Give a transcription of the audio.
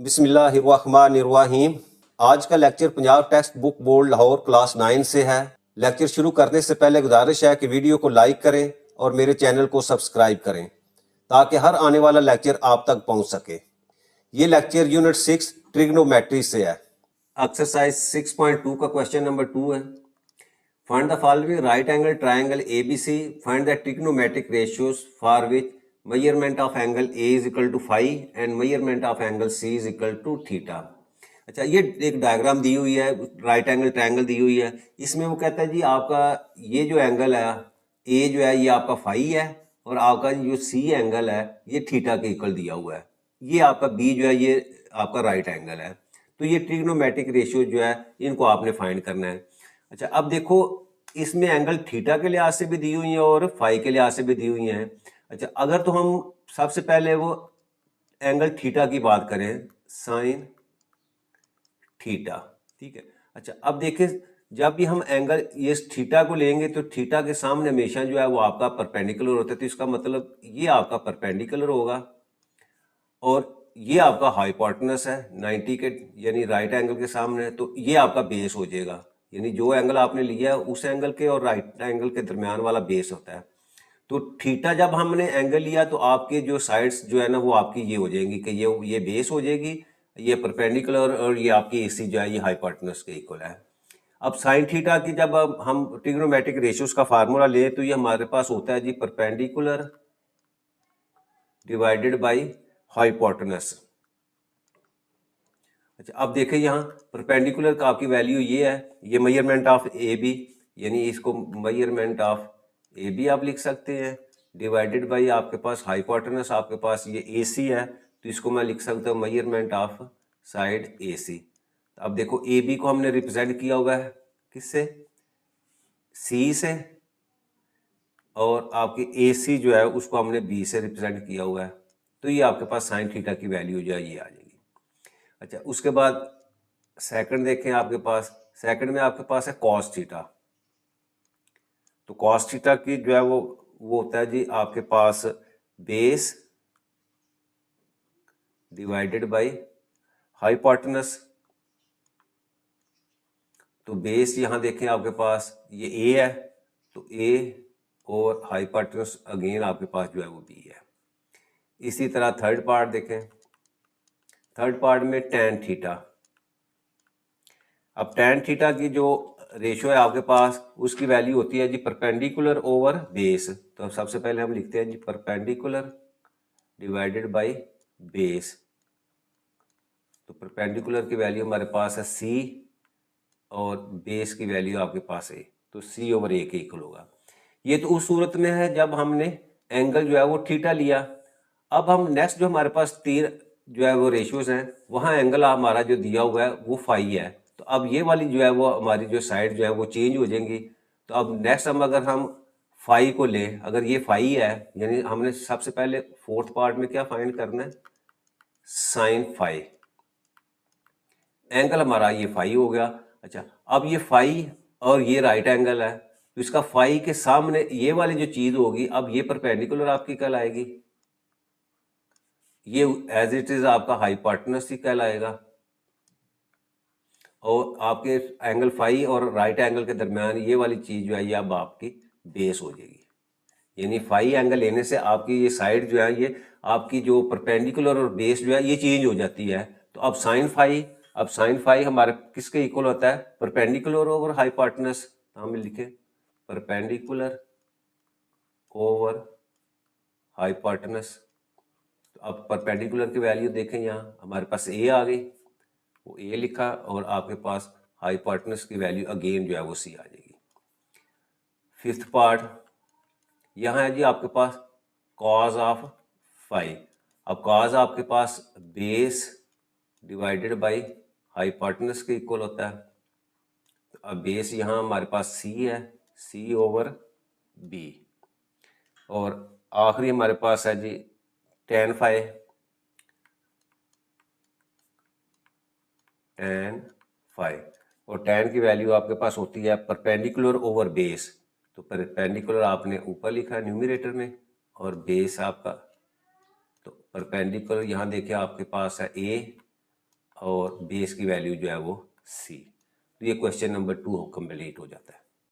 बिस्मिल्लाहिर्रहमानिर्रहीम। आज का lecture Punjab text book board Lahore class 9 से है। लेक्चर शुरू करने से पहले गुजारिश है कि वीडियो को लाइक करें और मेरे चैनल को सब्सक्राइब करें ताकि हर आने वाला लेक्चर आप तक पहुंच सके। ये लेक्चर यूनिट 6 ट्रिग्नोमेट्री से है। एक्सरसाइज 6.2 का क्वेश्चन नंबर 2 है। Find the following right angle triangle ABC, find the trigonometric ratios for which measurement of angle A is equal to five and measurement of angle C is equal to theta. अच्छा, ये एक diagram दी हुई है, right angle triangle दी हुई है। इसमें वो कहता है जी आपका ये जो एंगल है A जो है ये आपका फाई है और आपका जो C एंगल है ये थीटा के इक्वल दिया हुआ है। ये आपका B जो है ये आपका राइट एंगल है। तो ये ट्रिग्नोमेट्रिक रेशियो जो है इनको आपने फाइंड करना है। अच्छा, अब देखो इसमें एंगल थीटा के लिहाज से भी दी हुई है और फाई के लिहाज से भी दी हुई है। अच्छा, अगर तो हम सबसे पहले वो एंगल थीटा की बात करें, साइन थीटा, ठीक है। अच्छा, अब देखिए जब भी हम एंगल ये थीटा को लेंगे तो थीटा के सामने हमेशा जो है वो आपका परपेंडिकुलर होता है, तो इसका मतलब ये आपका परपेंडिकुलर होगा और ये आपका हाइपोटेनस है 90 के यानी राइट एंगल के सामने, तो ये आपका बेस हो जाएगा। यानी जो एंगल आपने लिया है उस एंगल के और राइट एंगल के दरमियान वाला बेस होता है। तो थीटा जब हमने एंगल लिया तो आपके जो साइड्स जो है ना वो आपकी ये हो जाएंगी कि ये बेस हो जाएगी, ये परपेंडिकुलर और ये आपकी AC जो है ये हाइपोटेनस के इक्वल है। अब साइन थीटा की जब हम ट्रिग्नोमेट्रिक रेशियोज का फार्मूला लें तो ये हमारे पास होता है जी परपेंडिकुलर डिवाइडेड बाई हाइपोटेनस। अच्छा, अब देखें यहाँ परपेंडिकुलर का आपकी वैल्यू ये है, ये मेजरमेंट ऑफ AB यानी इसको मेजरमेंट ऑफ AB आप लिख सकते हैं, डिवाइडेड बाई आपके पास हाइपोटेनस आपके पास ये AC है तो इसको मैं लिख सकता हूँ मेजरमेंट ऑफ साइड AC। अब देखो AB को हमने रिप्रेजेंट किया हुआ है किससे, C से, और आपकी AC जो है उसको हमने B से रिप्रेजेंट किया हुआ है। तो ये आपके पास साइन थीटा की वैल्यू जो है ये आ जाएगी। अच्छा, उसके बाद सेकंड देखें आपके पास, सेकंड में आपके पास है कॉस थीटा। तो कॉस थीटा की जो है वो होता है जी आपके पास बेस डिवाइडेड बाय हाइपोटेनस। तो बेस यहाँ देखें आपके पास ये A है तो A और हाइपोटेनस अगेन आपके पास जो है वो B है। इसी तरह थर्ड पार्ट देखें, थर्ड पार्ट में टैन थीटा। अब टैन थीटा की जो रेशियो है आपके पास उसकी वैल्यू होती है जी परपेंडिकुलर ओवर बेस। तो सबसे पहले हम लिखते हैं जी परपेंडिकुलर डिवाइडेड बाय बेस। तो परपेंडिकुलर की वैल्यू हमारे पास है C और बेस की वैल्यू आपके पास है तो C ओवर A के इक्वल होगा। ये तो उस सूरत में है जब हमने एंगल जो है वो थीटा लिया। अब हम नेक्स्ट जो हमारे पास तीन जो है वो रेशियोज हैं वहाँ एंगल हमारा जो दिया हुआ है वो फाई है। तो अब ये वाली जो है वो हमारी जो साइड जो है वो चेंज हो जाएंगी। तो अब नेक्स्ट हम अगर हम फाई को लें, अगर ये फाई है यानी हमने सबसे पहले फोर्थ पार्ट में क्या फाइंड करना है, साइन फाई। एंगल हमारा ये फाई हो गया। अच्छा, अब ये फाई और ये राइट एंगल है तो इसका फाई के सामने ये वाली जो चीज होगी अब ये परपेंडिकुलर आपकी कहलाएगी, ये एज इट इज आपका हाइपोटेनस ही कहलाएगा और आपके एंगल फाई और राइट एंगल के दरमियान ये वाली चीज जो है ये अब आपकी बेस हो जाएगी। यानी फाई एंगल लेने से आपकी ये साइड जो है ये आपकी जो परपेंडिकुलर और बेस जो है ये चेंज हो जाती है। तो अब साइन फाई, अब साइन फाई हमारे किसके इक्वल होता है, परपेंडिकुलर ओवर हाइपोटेनस। हम लिखे परपेंडिकुलर ओवर हाइपोटेनस। तो अब परपेंडिकुलर की वैल्यू देखें, यहाँ हमारे पास A आ गई, वो A लिखा और आपके पास हाइपोटेनस की वैल्यू अगेन जो है वो C आ जाएगी। फिफ्थ पार्ट यहाँ है जी आपके पास कॉज ऑफ फाई। अब कॉज आपके पास बेस डिवाइडेड बाय हाइपोटेनस के इक्वल होता है। तो अब बेस यहाँ हमारे पास C है, C ओवर B, और आखिरी हमारे पास है जी टैन फाई, टैन फाई, और टैन की वैल्यू आपके पास होती है परपेंडिकुलर ओवर बेस। तो परपेंडिकुलर आपने ऊपर लिखा है न्यूमरेटर में और बेस आपका, तो परपेंडिकुलर यहाँ देखिए आपके पास है A और बेस की वैल्यू जो है वो c। तो ये क्वेश्चन नंबर 2 कंप्लीट हो जाता है।